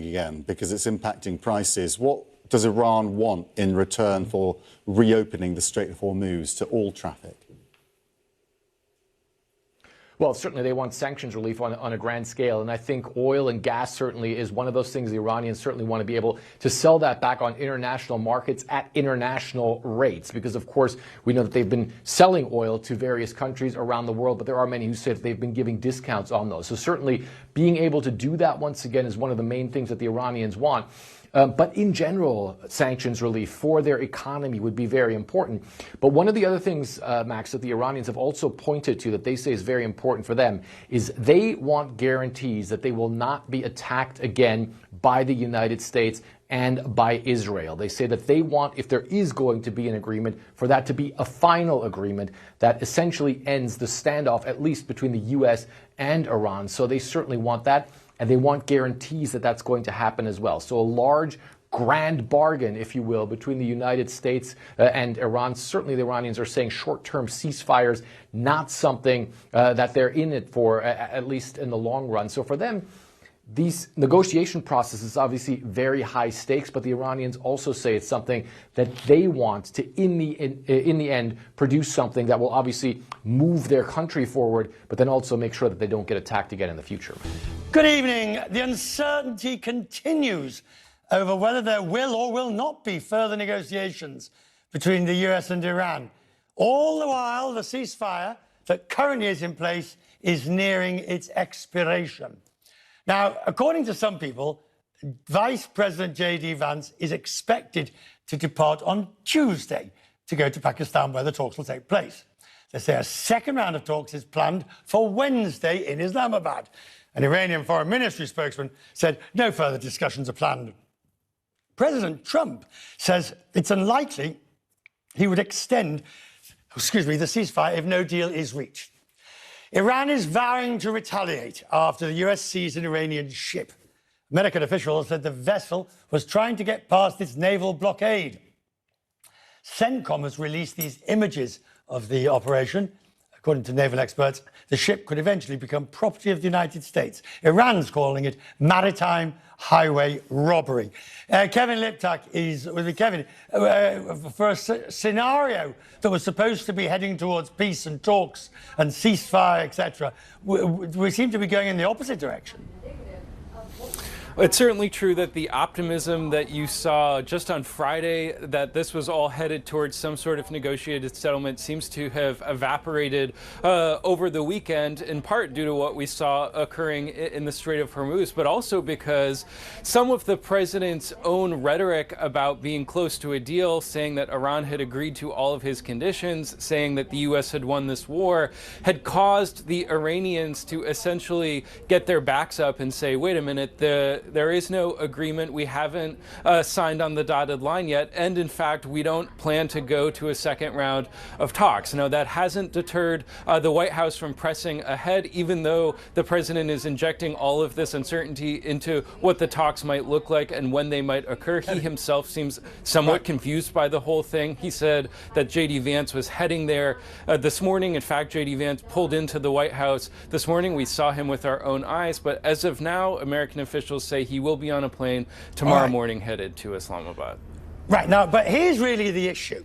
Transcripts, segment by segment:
again because it's impacting prices. What does Iran want in return for reopening the Strait of Hormuz to all traffic? Well, certainly they want sanctions relief on a grand scale. And I think oil and gas certainly is one of those things the Iranians certainly want to be able to sell that back on international markets at international rates. Because, of course, we know that they've been selling oil to various countries around the world, but there are many who say that they've been giving discounts on those. So certainly being able to do that once again is one of the main things that the Iranians want. But in general, sanctions relief for their economy would be very important. But one of the other things, Max, that the Iranians have also pointed to that they say is very important for them is they want guarantees that they will not be attacked again by the United States and by Israel. They say that they want, if there is going to be an agreement, for that to be a final agreement that essentially ends the standoff, at least between the U.S. and Iran. So they certainly want that. And they want guarantees that that's going to happen as well. So a large, grand bargain, if you will, between the United States and Iran. Certainly the Iranians are saying short-term ceasefires, not something that they're in it for, at least in the long run. So for them, these negotiation processes obviously very high stakes, but the Iranians also say it's something that they want to, in the end, produce something that will obviously move their country forward, but then also make sure that they don't get attacked again in the future. Good evening. The uncertainty continues over whether there will or will not be further negotiations between the US and Iran. All the while, the ceasefire that currently is in place is nearing its expiration. Now, according to some people, Vice President J.D. Vance is expected to depart on Tuesday to go to Pakistan, where the talks will take place. They say a second round of talks is planned for Wednesday in Islamabad. An Iranian Foreign Ministry spokesman said no further discussions are planned. President Trump says it's unlikely he would extend, the ceasefire if no deal is reached. Iran is vowing to retaliate after the US seized an Iranian ship. American officials said the vessel was trying to get past its naval blockade. CENTCOM has released these images of the operation. According to naval experts, the ship could eventually become property of the United States. Iran's calling it maritime highway robbery. Kevin Liptak is with me. Kevin, for a scenario that was supposed to be heading towards peace and talks and ceasefire, etc., we seem to be going in the opposite direction. It's certainly true that the optimism that you saw just on Friday, that this was all headed towards some sort of negotiated settlement, seems to have evaporated over the weekend, in part due to what we saw occurring in the Strait of Hormuz, but also because some of the president's own rhetoric about being close to a deal, saying that Iran had agreed to all of his conditions, saying that the U.S. had won this war, had caused the Iranians to essentially get their backs up and say, wait a minute, there is no agreement. We haven't signed on the dotted line yet. And in fact, we don't plan to go to a second round of talks. Now, that hasn't deterred the White House from pressing ahead, even though the president is injecting all of this uncertainty into what the talks might look like and when they might occur. He himself seems somewhat confused by the whole thing. He said that J.D. Vance was heading there this morning. In fact, J.D. Vance pulled into the White House this morning. We saw him with our own eyes. But as of now, American officials say he will be on a plane tomorrow morning headed to Islamabad. Right. Now, but here's really the issue.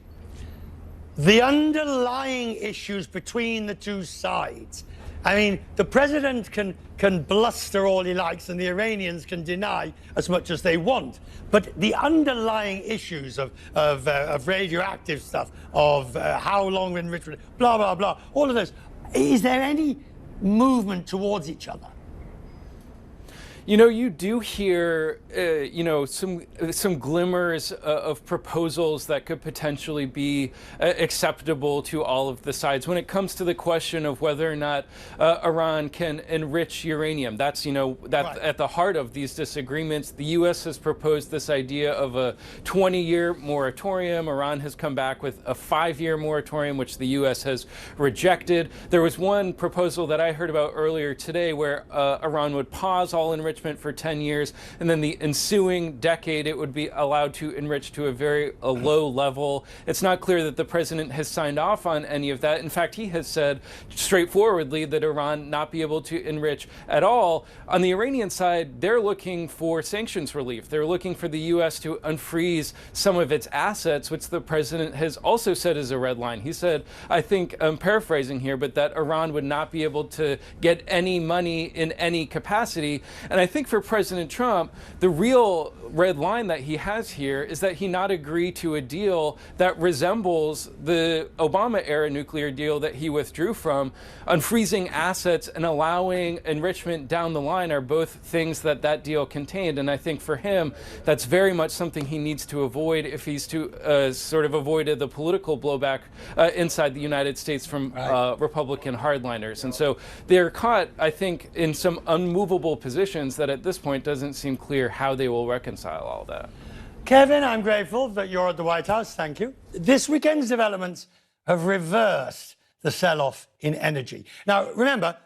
The underlying issues between the two sides. I mean, the president can bluster all he likes and the Iranians can deny as much as they want. But the underlying issues of radioactive stuff, of how long enrichment, blah, blah, blah, all of those, is there any movement towards each other? You know, you do hear, some glimmers of proposals that could potentially be acceptable to all of the sides when it comes to the question of whether or not Iran can enrich uranium. That's, right at the heart of these disagreements. The U.S. has proposed this idea of a 20-year moratorium. Iran has come back with a 5-year moratorium, which the U.S. has rejected. There was one proposal that I heard about earlier today where Iran would pause all enrichment enrichment for 10 years, and then the ensuing decade it would be allowed to enrich to a low level. It's not clear that the president has signed off on any of that. In fact, he has said straightforwardly that Iran not be able to enrich at all. On the Iranian side, they're looking for sanctions relief. They're looking for the U.S. to unfreeze some of its assets, which the president has also said is a red line. He said, I think I'm paraphrasing here, but that Iran would not be able to get any money in any capacity. And I think for President Trump, the real red line that he has here is that he not agree to a deal that resembles the Obama-era nuclear deal that he withdrew from. Unfreezing assets and allowing enrichment down the line are both things that deal contained. And I think for him, that's very much something he needs to avoid if he's to sort of avoid the political blowback inside the United States from Republican hardliners. And so they're caught, I think, in some unmovable positions that at this point doesn't seem clear how they will reconcile all that. Kevin, I'm grateful that you're at the White House. Thank you. This weekend's developments have reversed the sell-off in energy. Now, remember,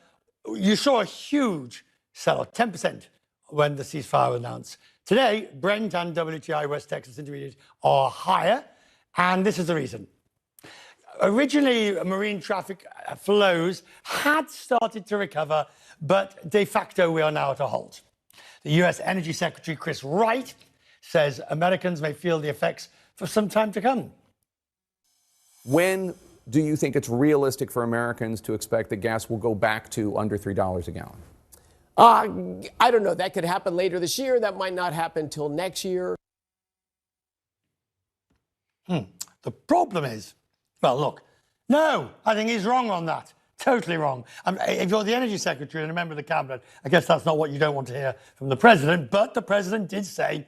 you saw a huge sell-off, 10%, when the ceasefire was announced. Today, Brent and WTI West Texas Intermediate are higher, and this is the reason. Originally, marine traffic flows had started to recover, but de facto we are now at a halt. The U.S. Energy Secretary Chris Wright says Americans may feel the effects for some time to come. When do you think it's realistic for Americans to expect that gas will go back to under $3 a gallon? I don't know. That could happen later this year. That might not happen till next year. The problem is, well, look, no, I think he's wrong on that. Totally wrong. If you're the Energy Secretary and a member of the Cabinet, I guess that's not what you don't want to hear from the President, but the President did say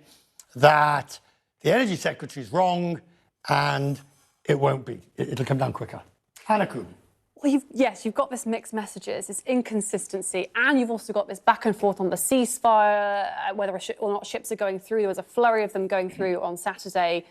that the Energy Secretary is wrong and it won't be. It'll come down quicker. Hannah Kuhn. Well, you've got this mixed messages, this inconsistency, and you've also got this back and forth on the ceasefire, whether or not ships are going through. There was a flurry of them going through on Saturday.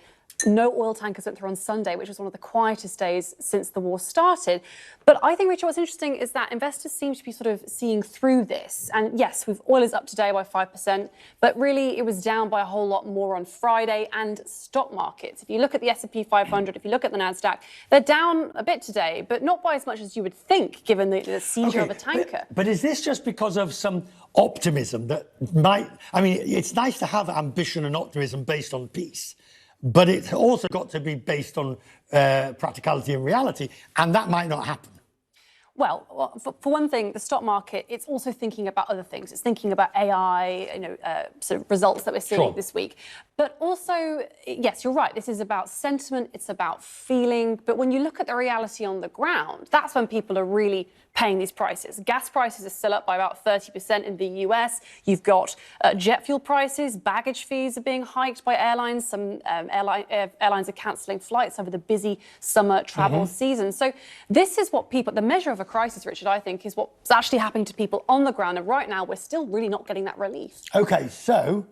No oil tankers went through on Sunday, which was one of the quietest days since the war started. But I think, Richard, what's interesting is that investors seem to be sort of seeing through this. And yes, oil is up today by 5%, but really it was down by a whole lot more on Friday. And stock markets, if you look at the S&P 500, if you look at the NASDAQ, they're down a bit today, but not by as much as you would think, given the seizure of a tanker. But is this just because of some optimism that might... I mean, it's nice to have ambition and optimism based on peace, but it's also got to be based on practicality and reality, and that might not happen. Well, for one thing, the stock market, it's also thinking about other things. It's thinking about AI, sort of results that we're seeing this week. But also, yes, you're right. This is about sentiment. It's about feeling. But when you look at the reality on the ground, that's when people are really paying these prices. Gas prices are still up by about 30% in the US. You've got jet fuel prices. Baggage fees are being hiked by airlines. Some airlines are cancelling flights over the busy summer travel season. So this is what people, the measure of a crisis, Richard, I think, is what's actually happening to people on the ground. And right now, we're still really not getting that relief. OK, so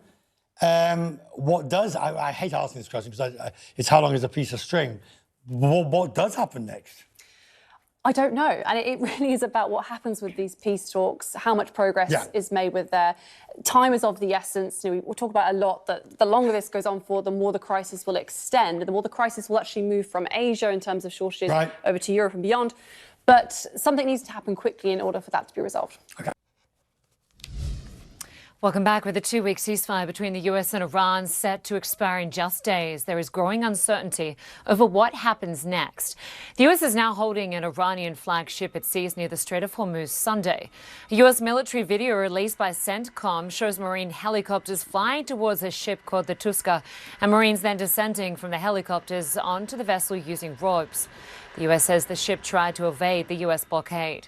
what does, I hate asking this question because it's how long is a piece of string. What does happen next? I don't know. And it really is about what happens with these peace talks, how much progress is made with there. Time is of the essence. We'll talk about a lot that the longer this goes on for, the more the crisis will extend, and the more the crisis will actually move from Asia in terms of shortages over to Europe and beyond. But something needs to happen quickly in order for that to be resolved. Okay. Welcome back. With a 2-week ceasefire between the US and Iran set to expire in just days, there is growing uncertainty over what happens next. The US is now holding an Iranian flag ship at seas near the Strait of Hormuz Sunday. A US military video released by CENTCOM shows Marine helicopters flying towards a ship called the Tuska, and Marines then descending from the helicopters onto the vessel using ropes. The US says the ship tried to evade the US blockade.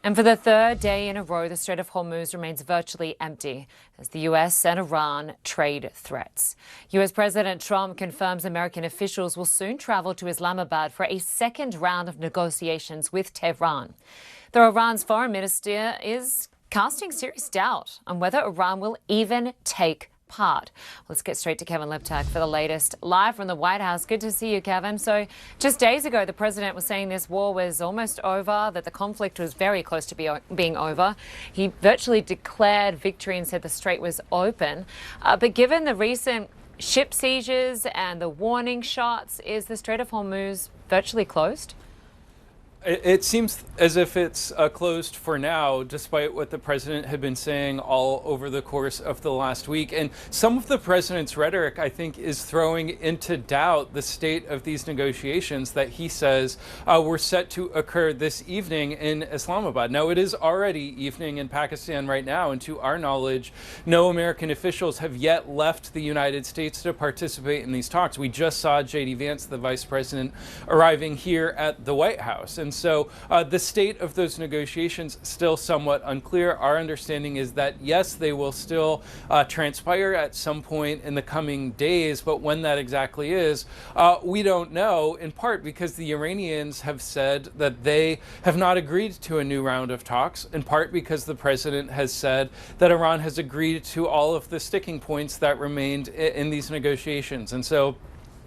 And for the third day in a row, the Strait of Hormuz remains virtually empty as the U.S. and Iran trade threats. U.S. President Trump confirms American officials will soon travel to Islamabad for a second round of negotiations with Tehran. Though Iran's foreign minister is casting serious doubt on whether Iran will even take apart. Let's get straight to Kevin Liptak for the latest live from the White House. Good to see you, Kevin. So just days ago, the president was saying this war was almost over, that the conflict was very close to being over. He virtually declared victory and said the strait was open. But given the recent ship sieges and the warning shots, is the Strait of Hormuz virtually closed? It seems as if it's closed for now, despite what the president had been saying all over the course of the last week. And some of the president's rhetoric, I think, is throwing into doubt the state of these negotiations that he says were set to occur this evening in Islamabad. Now, it is already evening in Pakistan right now, and to our knowledge, no American officials have yet left the United States to participate in these talks. We just saw J.D. Vance, the vice president, arriving here at the White House. And so the state of those negotiations still somewhat unclear. Our understanding is that, yes, they will still transpire at some point in the coming days, but when that exactly is, we don't know, in part because the Iranians have said that they have not agreed to a new round of talks, in part because the president has said that Iran has agreed to all of the sticking points that remained in these negotiations. And so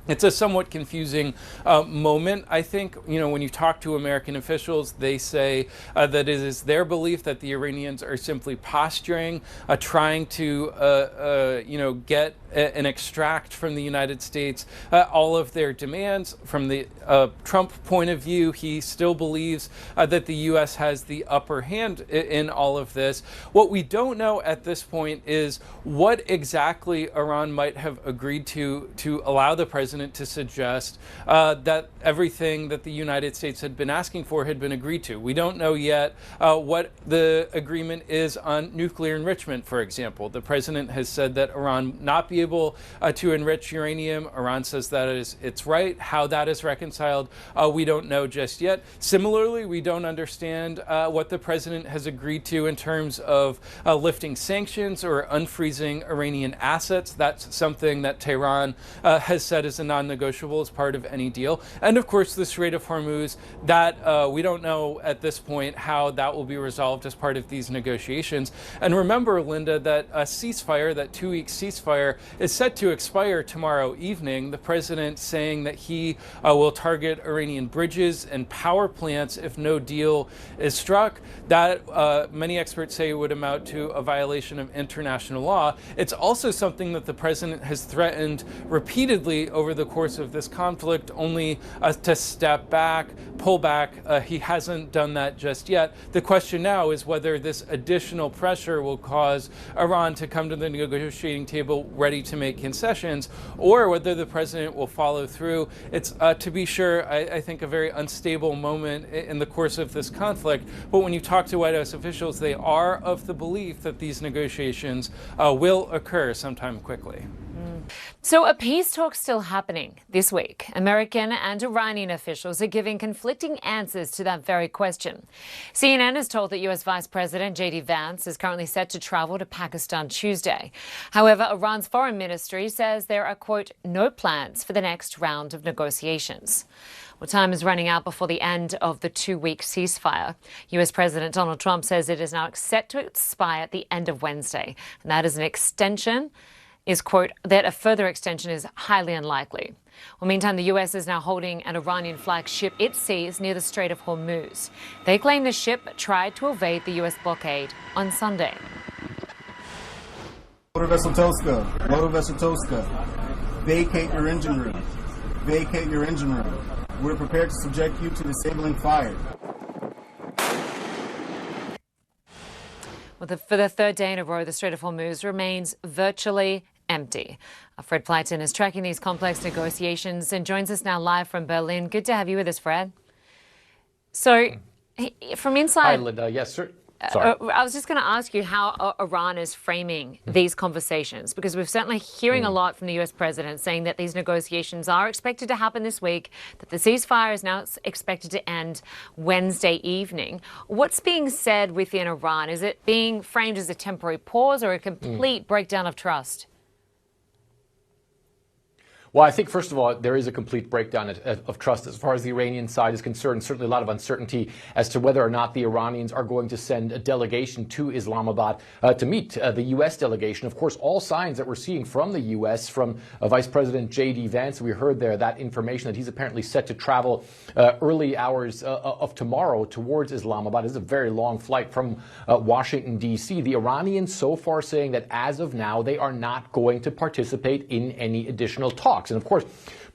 it's a somewhat confusing moment, I think. You know, when you talk to American officials, they say that it is their belief that the Iranians are simply posturing, trying to, get and extract from the United States all of their demands. From the Trump point of view, he still believes that the U.S. has the upper hand in all of this. What we don't know at this point is what exactly Iran might have agreed to allow the president to suggest that everything that the United States had been asking for had been agreed to. We don't know yet what the agreement is on nuclear enrichment, for example. The president has said that Iran not be able to enrich uranium. Iran says that it's right. How that is reconciled, we don't know just yet. Similarly, we don't understand what the president has agreed to in terms of lifting sanctions or unfreezing Iranian assets. That's something that Tehran has said is a non-negotiable as part of any deal. And of course, the Strait of Hormuz, that we don't know at this point how that will be resolved as part of these negotiations. And remember, Linda, that a ceasefire, that 2-week ceasefire, is set to expire tomorrow evening. The president saying that he will target Iranian bridges and power plants if no deal is struck. That many experts say would amount to a violation of international law. It's also something that the president has threatened repeatedly over the course of this conflict, only to step back, pull back. He hasn't done that just yet. The question now is whether this additional pressure will cause Iran to come to the negotiating table ready to make concessions, or whether the president will follow through. It's, to be sure, I think a very unstable moment in the course of this conflict. But when you talk to White House officials, they are of the belief that these negotiations will occur sometime quickly. So a peace talk still happening this week. American and Iranian officials are giving conflicting answers to that very question. CNN has told that U.S. Vice President J.D. Vance is currently set to travel to Pakistan Tuesday. However, Iran's foreign ministry says there are, quote, no plans for the next round of negotiations. Well, time is running out before the end of the 2-week ceasefire. U.S. President Donald Trump says it is now set to expire at the end of Wednesday. And that is an extension is, quote, that a further extension is highly unlikely. Well, meantime, the U.S. is now holding an Iranian flagged ship it sees near the Strait of Hormuz. They claim the ship tried to evade the U.S. blockade on Sunday. Motor vessel Tosca, vacate your engine room. Vacate your engine room. We're prepared to subject you to disabling fire. Well, for the third day in a row, the Strait of Hormuz remains virtually empty. Fred Pleiten is tracking these complex negotiations and joins us now live from Berlin. Good to have you with us, Fred. So, from inside... Hi, Linda. Yes, sir. Sorry. I was just going to ask you how Iran is framing these conversations, because we're certainly hearing a lot from the U.S. president saying that these negotiations are expected to happen this week, that the ceasefire is now expected to end Wednesday evening. What's being said within Iran? Is it being framed as a temporary pause or a complete breakdown of trust? Well, I think, first of all, there is a complete breakdown of trust as far as the Iranian side is concerned. Certainly a lot of uncertainty as to whether or not the Iranians are going to send a delegation to Islamabad to meet the U.S. delegation. Of course, all signs that we're seeing from the U.S., from Vice President J.D. Vance, we heard there that information that he's apparently set to travel early hours of tomorrow towards Islamabad. This is a very long flight from Washington, D.C. The Iranians so far saying that as of now, they are not going to participate in any additional talks. And of course,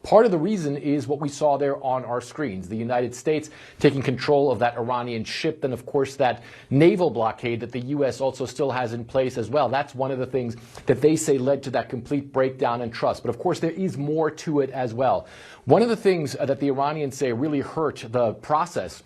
part of the reason is what we saw there on our screens. The United States taking control of that Iranian ship, and of course that naval blockade that the U.S. also still has in place as well. That's one of the things that they say led to that complete breakdown in trust. But of course, there is more to it as well. One of the things that the Iranians say really hurt the process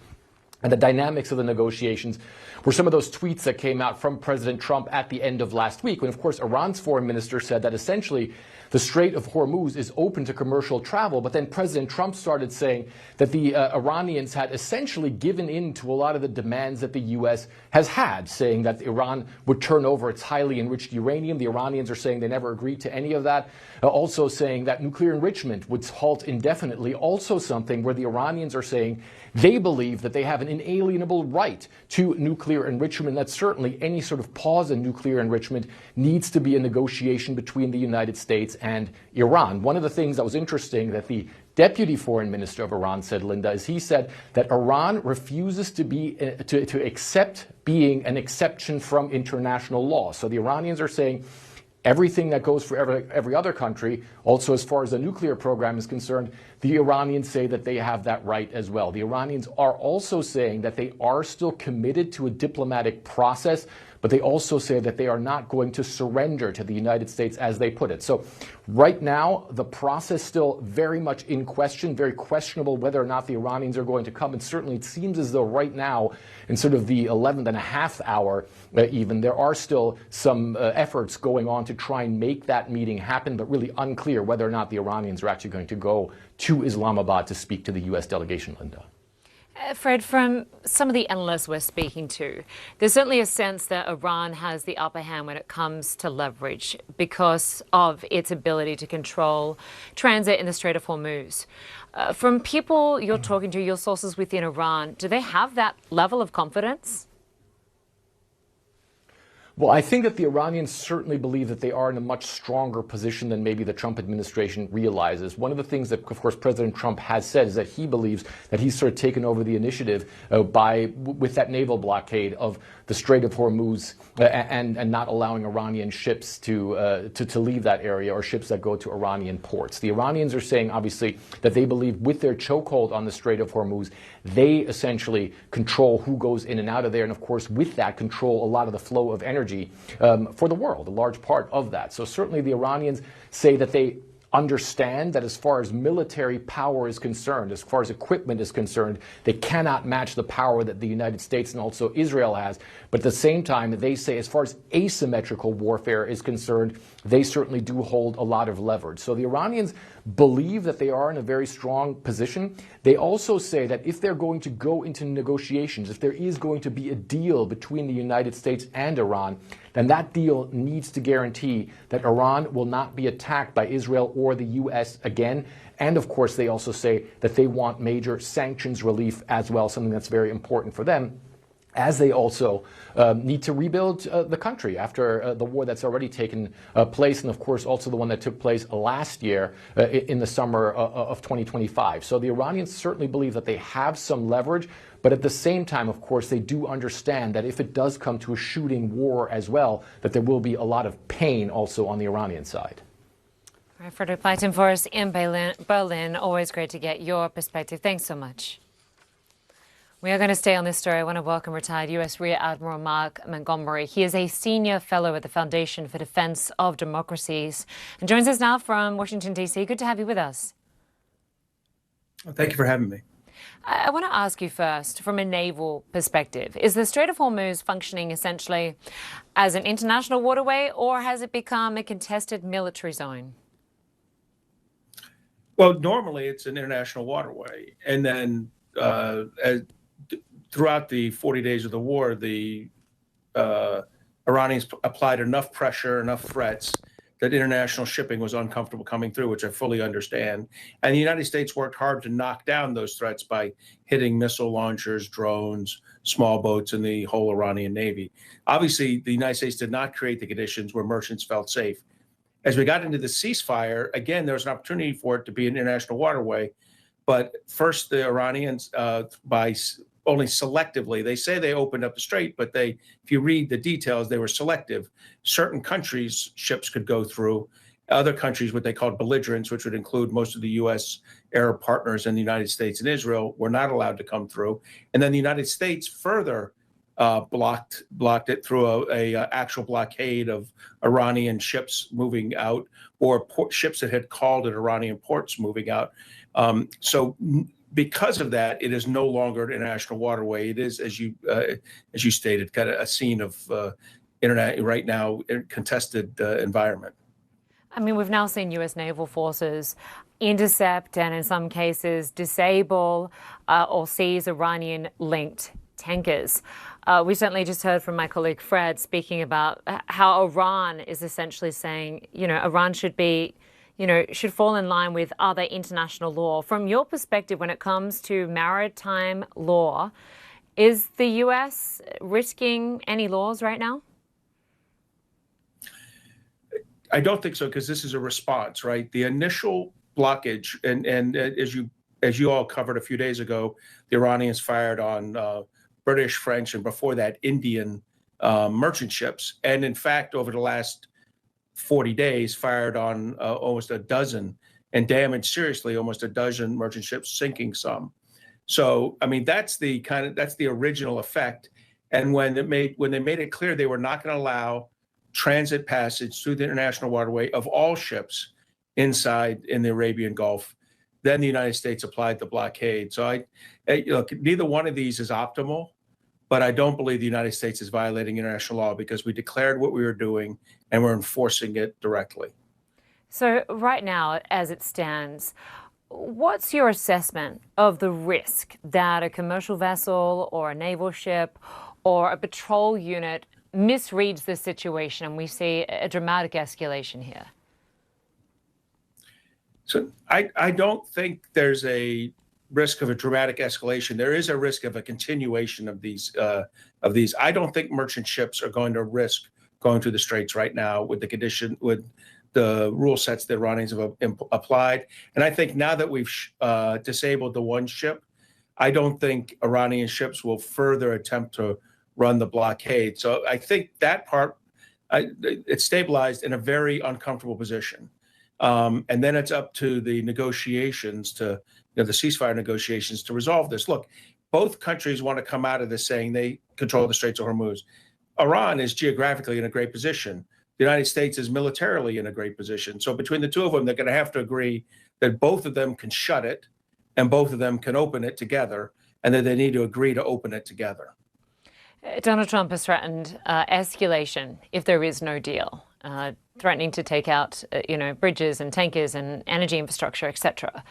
and the dynamics of the negotiations were some of those tweets that came out from President Trump at the end of last week, when, of course, Iran's foreign minister said that essentially the Strait of Hormuz is open to commercial travel. But then President Trump started saying that the Iranians had essentially given in to a lot of the demands that the U.S. has had, saying that Iran would turn over its highly enriched uranium. The Iranians are saying they never agreed to any of that. Also saying that nuclear enrichment would halt indefinitely. Also something where the Iranians are saying they believe that they have an inalienable right to nuclear enrichment, that certainly any sort of pause in nuclear enrichment needs to be a negotiation between the United States and Iran. One of the things that was interesting that the Deputy Foreign Minister of Iran said, Linda, is he said that Iran refuses to accept being an exception from international law. So the Iranians are saying everything that goes for every other country, also as far as the nuclear program is concerned, the Iranians say that they have that right as well. The Iranians are also saying that they are still committed to a diplomatic process, but they also say that they are not going to surrender to the United States, as they put it. So right now, the process still very much in question, very questionable whether or not the Iranians are going to come. And certainly it seems as though right now, in sort of the 11th and a half hour even, there are still some efforts going on to try and make that meeting happen, but really unclear whether or not the Iranians are actually going to go to Islamabad to speak to the U.S. delegation, Linda. Fred, from some of the analysts we're speaking to, there's certainly a sense that Iran has the upper hand when it comes to leverage because of its ability to control transit in the Strait of Hormuz. From people you're talking to, your sources within Iran, do they have that level of confidence? Well, I think that the Iranians certainly believe that they are in a much stronger position than maybe the Trump administration realizes. One of the things that, of course, President Trump has said is that he believes that he's sort of taken over the initiative with that naval blockade of the Strait of Hormuz and not allowing Iranian ships to leave that area, or ships that go to Iranian ports. The Iranians are saying, obviously, that they believe with their chokehold on the Strait of Hormuz, they essentially control who goes in and out of there, and of course, with that, control a lot of the flow of energy for the world, a large part of that. So certainly the Iranians say that they understand that as far as military power is concerned, as far as equipment is concerned, they cannot match the power that the United States and also Israel has. But at the same time, they say as far as asymmetrical warfare is concerned, they certainly do hold a lot of leverage. So the Iranians believe that they are in a very strong position. They also say that if they're going to go into negotiations, if there is going to be a deal between the United States and Iran, then that deal needs to guarantee that Iran will not be attacked by Israel or the U.S. again. And of course, they also say that they want major sanctions relief as well, something that's very important for them, as they also need to rebuild the country after the war that's already taken place, and of course also the one that took place last year in the summer of 2025. So the Iranians certainly believe that they have some leverage, but at the same time, of course, they do understand that if it does come to a shooting war as well, that there will be a lot of pain also on the Iranian side. All right, Frederick Plyton for us in Berlin. Always great to get your perspective. Thanks so much. We are going to stay on this story. I want to welcome retired U.S. Rear Admiral Mark Montgomery. He is a senior fellow at the Foundation for Defense of Democracies and joins us now from Washington, D.C. Good to have you with us. Well, thank you for having me. I want to ask you first, from a naval perspective, is the Strait of Hormuz functioning essentially as an international waterway, or has it become a contested military zone? Well, normally it's an international waterway. And then throughout the 40 days of the war, the Iranians applied enough pressure, enough threats that international shipping was uncomfortable coming through, which I fully understand. And the United States worked hard to knock down those threats by hitting missile launchers, drones, small boats, and the whole Iranian Navy. Obviously, the United States did not create the conditions where merchants felt safe. As we got into the ceasefire, again, there was an opportunity for it to be an international waterway. But first, the Iranians, by only selectively, they say they opened up the strait, but if you read the details, they were selective. Certain countries' ships could go through. Other countries, what they called belligerents, which would include most of the U.S. Arab partners and the United States and Israel, were not allowed to come through. And then the United States further blocked it through a actual blockade of Iranian ships moving out, or ships that had called at Iranian ports moving out. So because of that, it is no longer an international waterway. It is, as you stated, kind of a scene of internet right now, contested environment. I mean, we've now seen U.S. naval forces intercept and in some cases disable or seize Iranian-linked tankers. We certainly just heard from my colleague Fred speaking about how Iran is essentially saying, Iran should be, should fall in line with other international law. From your perspective, when it comes to maritime law, is the U.S. risking any laws right now? I don't think so, because this is a response, right? The initial blockage, and as you all covered a few days ago, the Iranians fired on British, French, and before that, Indian merchant ships. And in fact, over the last 40 days, fired on almost a dozen and damaged seriously almost a dozen merchant ships, sinking some. So, I mean, that's the original effect. And when they made it clear they were not going to allow transit passage through the international waterway of all ships inside in the Arabian Gulf, then the United States applied the blockade. So look, neither one of these is optimal, but I don't believe the United States is violating international law, because we declared what we were doing and we're enforcing it directly. So right now, as it stands, what's your assessment of the risk that a commercial vessel or a naval ship or a patrol unit misreads the situation and we see a dramatic escalation here? So I don't think there's a risk of a dramatic escalation. There is a risk of a continuation of these. I don't think merchant ships are going to risk going through the straits right now with the rule sets the Iranians have applied. And I think now that we've disabled the one ship, I don't think Iranian ships will further attempt to run the blockade. So I think that part, it's stabilized in a very uncomfortable position. And then it's up to the negotiations the ceasefire negotiations to resolve this. Look, both countries want to come out of this saying they control the Straits of Hormuz. Iran is geographically in a great position. The United States is militarily in a great position. So between the two of them, they're going to have to agree that both of them can shut it and both of them can open it together, and that they need to agree to open it together. Donald Trump has threatened escalation if there is no deal, threatening to take out, bridges and tankers and energy infrastructure, etc.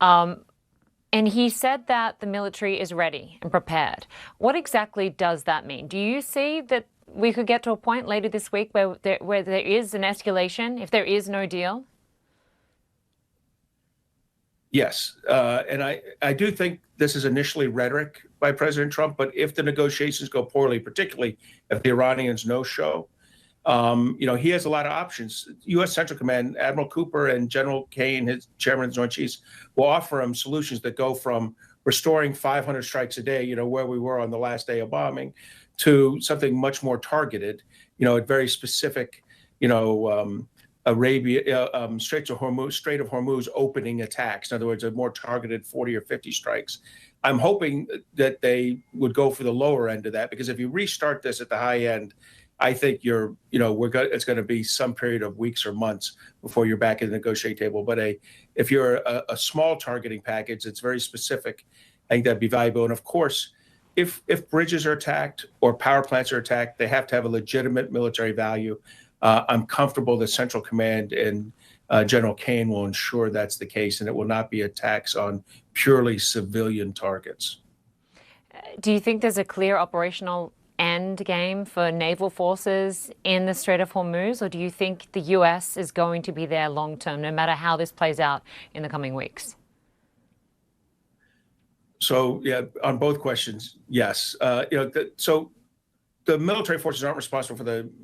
And he said that the military is ready and prepared. What exactly does that mean? Do you see that we could get to a point later this week where there is an escalation if there is no deal? Yes, and I do think this is initially rhetoric by President Trump, but if the negotiations go poorly, particularly if the Iranians no-show, he has a lot of options. U.S. Central Command, Admiral Cooper and General Kane, his chairman of the Joint Chiefs, will offer him solutions that go from restoring 500 strikes a day, where we were on the last day of bombing, to something much more targeted, at very specific, Strait of Hormuz opening attacks. In other words, a more targeted 40 or 50 strikes. I'm hoping that they would go for the lower end of that, because if you restart this at the high end, I think it's going to be some period of weeks or months before you're back at the negotiating table. But if you're a small targeting package, it's very specific. I think that'd be valuable. And of course, if bridges are attacked or power plants are attacked, they have to have a legitimate military value. I'm comfortable that Central Command and General Kane will ensure that's the case, and it will not be attacks on purely civilian targets. Do you think there's a clear operational end game for naval forces in the Strait of Hormuz, or do you think the U.S. is going to be there long term, no matter how this plays out in the coming weeks? So, yeah, on both questions, yes. So the military forces aren't responsible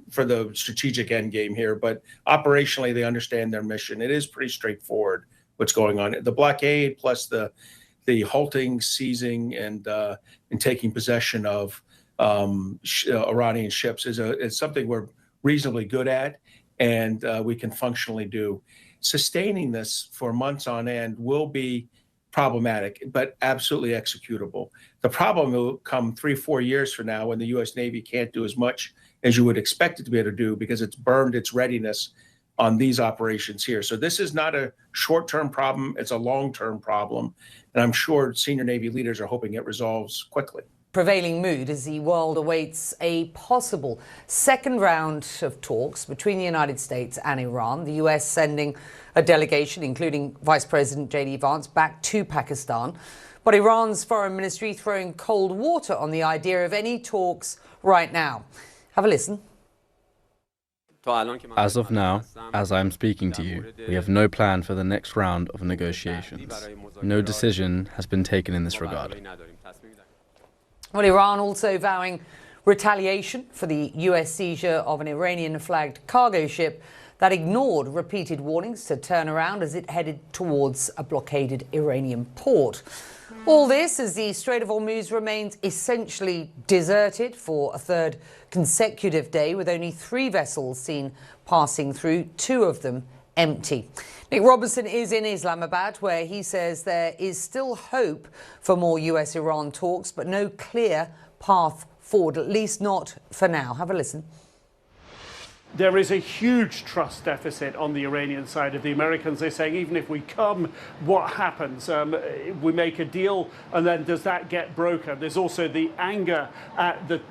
for the strategic end game here, but operationally they understand their mission. It is pretty straightforward what's going on. The blockade plus the halting, seizing, and taking possession of Iranian ships is something we're reasonably good at, and we can functionally do. Sustaining this for months on end will be problematic, but absolutely executable. The problem will come 3-4 years from now when the U.S. Navy can't do as much as you would expect it to be able to do because it's burned its readiness on these operations here. So this is not a short-term problem, it's a long-term problem. And I'm sure senior Navy leaders are hoping it resolves quickly. Prevailing mood as the world awaits a possible second round of talks between the United States and Iran. The U.S. sending a delegation, including Vice President J.D. Vance, back to Pakistan. But Iran's foreign ministry throwing cold water on the idea of any talks right now. Have a listen. As of now, as I am speaking to you, we have no plan for the next round of negotiations. No decision has been taken in this regard. Well, Iran also vowing retaliation for the U.S. seizure of an Iranian-flagged cargo ship that ignored repeated warnings to turn around as it headed towards a blockaded Iranian port. All this as the Strait of Hormuz remains essentially deserted for a third consecutive day, with only 3 vessels seen passing through, 2 of them empty. Nick Robertson is in Islamabad, where he says there is still hope for more US-Iran talks, but no clear path forward, at least not for now. Have a listen. There is a huge trust deficit on the Iranian side of the Americans. They're saying, even if we come, what happens? We make a deal, and then does that get broken? There's also the anger at the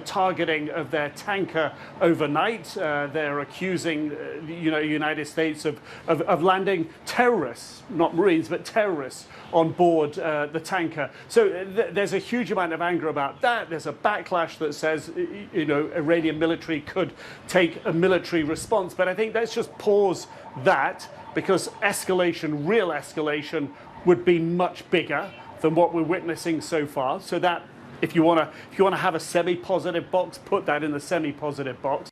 targeting of their tanker overnight. They're accusing, the United States of landing terrorists, not Marines, but terrorists on board the tanker. So there's a huge amount of anger about that. There's a backlash that says, Iranian military could take a military response. But I think let's just pause that, because escalation, real escalation, would be much bigger than what we're witnessing so far. So that if you want to have a semi-positive box, put that in the semi-positive box.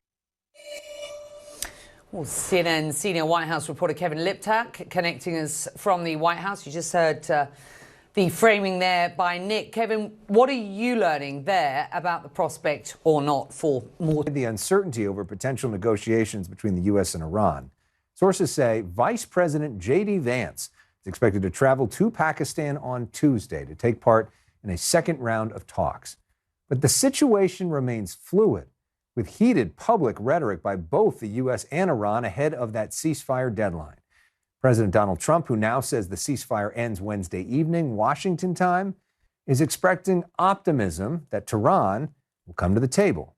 Well, CNN senior White House reporter Kevin Liptak connecting us from the White House. You just heard the framing there by Nick. Kevin, what are you learning there about the prospect or not for more? The uncertainty over potential negotiations between the U.S. and Iran. Sources say Vice President J.D. Vance is expected to travel to Pakistan on Tuesday to take part in a second round of talks. But the situation remains fluid, with heated public rhetoric by both the U.S. and Iran ahead of that ceasefire deadline. President Donald Trump, who now says the ceasefire ends Wednesday evening, Washington time, is expecting optimism that Tehran will come to the table.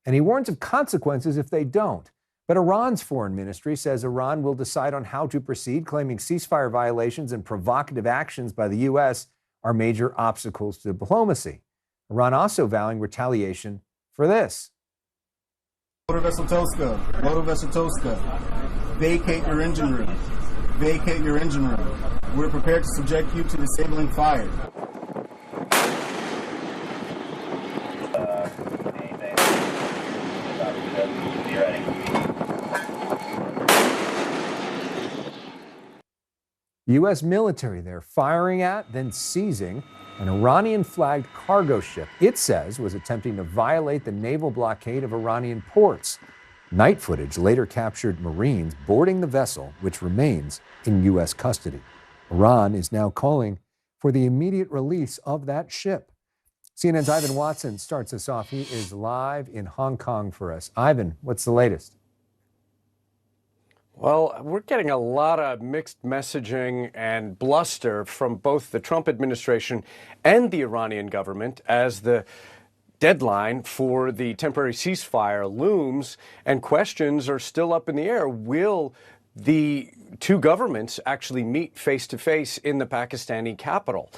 And he warns of consequences if they don't. But Iran's foreign ministry says Iran will decide on how to proceed, claiming ceasefire violations and provocative actions by the U.S. are major obstacles to diplomacy. Iran also vowing retaliation for this. Motor vessel Toska, vacate your engine room. Vacate your engine room. We're prepared to subject you to disabling fire. The U.S. military there firing at, then seizing an Iranian-flagged cargo ship it says was attempting to violate the naval blockade of Iranian ports. Night footage later captured Marines boarding the vessel, which remains in U.S. custody. Iran is now calling for the immediate release of that ship. CNN's Ivan Watson starts us off. He is live in Hong Kong for us. Ivan, what's the latest? Well, we're getting a lot of mixed messaging and bluster from both the Trump administration and the Iranian government as the deadline for the temporary ceasefire looms, and questions are still up in the air. Will the two governments actually meet face-to-face in the Pakistani capital.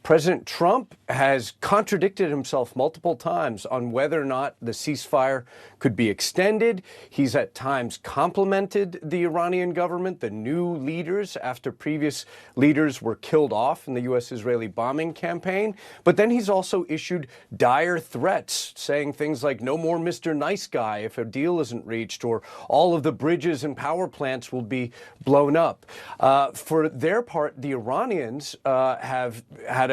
President Trump has contradicted himself multiple times on whether or not the ceasefire could be extended. He's at times complimented the Iranian government, the new leaders, after previous leaders were killed off in the U.S.-Israeli bombing campaign. But then he's also issued dire threats, saying things like, no more Mr. Nice Guy if a deal isn't reached, or all of the bridges and power plants will be blown up. For their part, the Iranians have had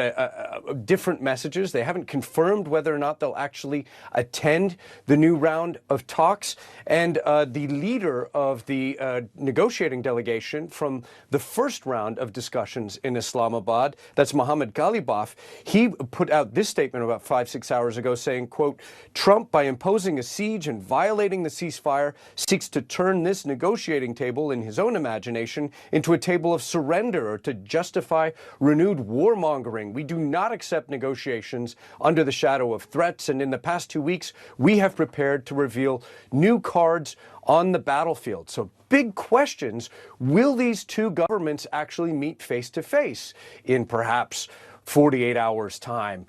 different messages. They haven't confirmed whether or not they'll actually attend the new round of talks. And the leader of the negotiating delegation from the first round of discussions in Islamabad, that's Mohammad Ghalibaf, he put out this statement about 5-6 hours ago saying, quote, Trump, by imposing a siege and violating the ceasefire, seeks to turn this negotiating table, in his own imagination, into a table of surrender or to justify renewed warmongering. We do not accept negotiations under the shadow of threats, and in the past 2 weeks, we have prepared to reveal new cards on the battlefield. So big questions. Will these two governments actually meet face to face in perhaps 48 hours' time?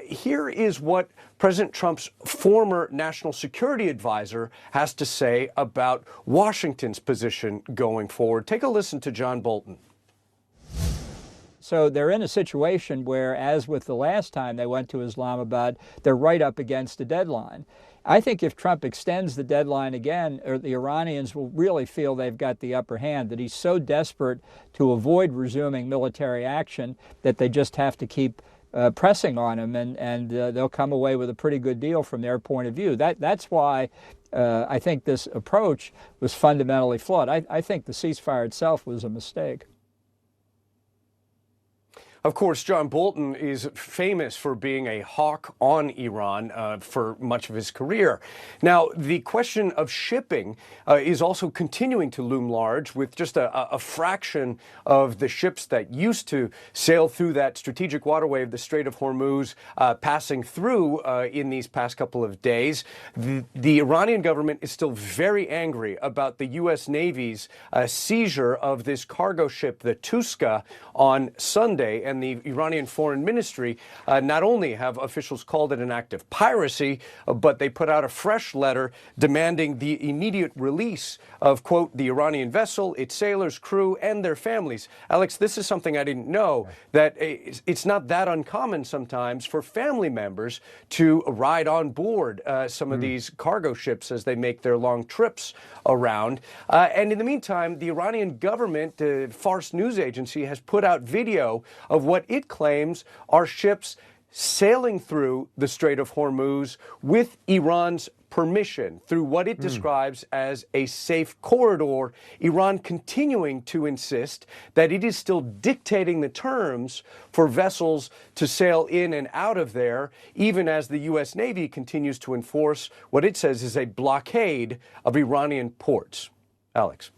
Here is what President Trump's former national security advisor has to say about Washington's position going forward. Take a listen to John Bolton. So they're in a situation where, as with the last time they went to Islamabad, they're right up against a deadline. I think if Trump extends the deadline again, or the Iranians will really feel they've got the upper hand, that he's so desperate to avoid resuming military action that they just have to keep pressing on him, and they'll come away with a pretty good deal from their point of view. That's why I think this approach was fundamentally flawed. I think the ceasefire itself was a mistake. Of course, John Bolton is famous for being a hawk on Iran for much of his career. Now, the question of shipping is also continuing to loom large, with just a fraction of the ships that used to sail through that strategic waterway of the Strait of Hormuz passing through in these past couple of days. The Iranian government is still very angry about the U.S. Navy's seizure of this cargo ship, the Tuska, on Sunday. And the Iranian Foreign Ministry not only have officials called it an act of piracy, but they put out a fresh letter demanding the immediate release of, quote, the Iranian vessel, its sailors, crew, and their families. Alex, this is something I didn't know, that it's not that uncommon sometimes for family members to ride on board some of these cargo ships as they make their long trips around. And in the meantime, the Iranian government, Fars news agency, has put out video of what it claims are ships sailing through the Strait of Hormuz with Iran's permission, through what it describes as a safe corridor, Iran continuing to insist that it is still dictating the terms for vessels to sail in and out of there, even as the U.S. Navy continues to enforce what it says is a blockade of Iranian ports. Alex.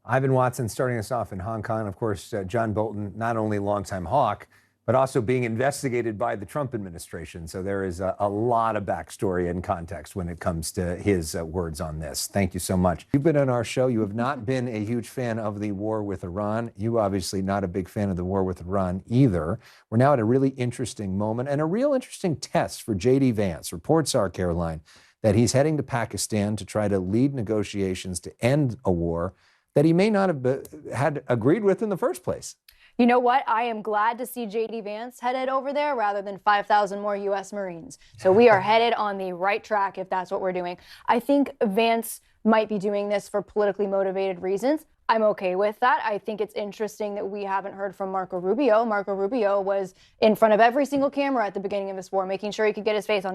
Ivan Watson starting us off in Hong Kong. Of course, John Bolton, not only longtime hawk, but also being investigated by the Trump administration. So there is a lot of backstory and context when it comes to his words on this. Thank you so much. You've been on our show. You have not been a huge fan of the war with Iran. You obviously not a big fan of the war with Iran either. We're now at a really interesting moment and a real interesting test for J.D. Vance. Reports are, Caroline, that he's heading to Pakistan to try to lead negotiations to end a war that he may not have had agreed with in the first place. You know what? I am glad to see J.D. Vance headed over there rather than 5,000 more U.S. Marines. So we are headed on the right track if that's what we're doing. I think Vance might be doing this for politically motivated reasons. I'm okay with that. I think it's interesting that we haven't heard from Marco Rubio. Marco Rubio was in front of every single camera at the beginning of this war, making sure he could get his face on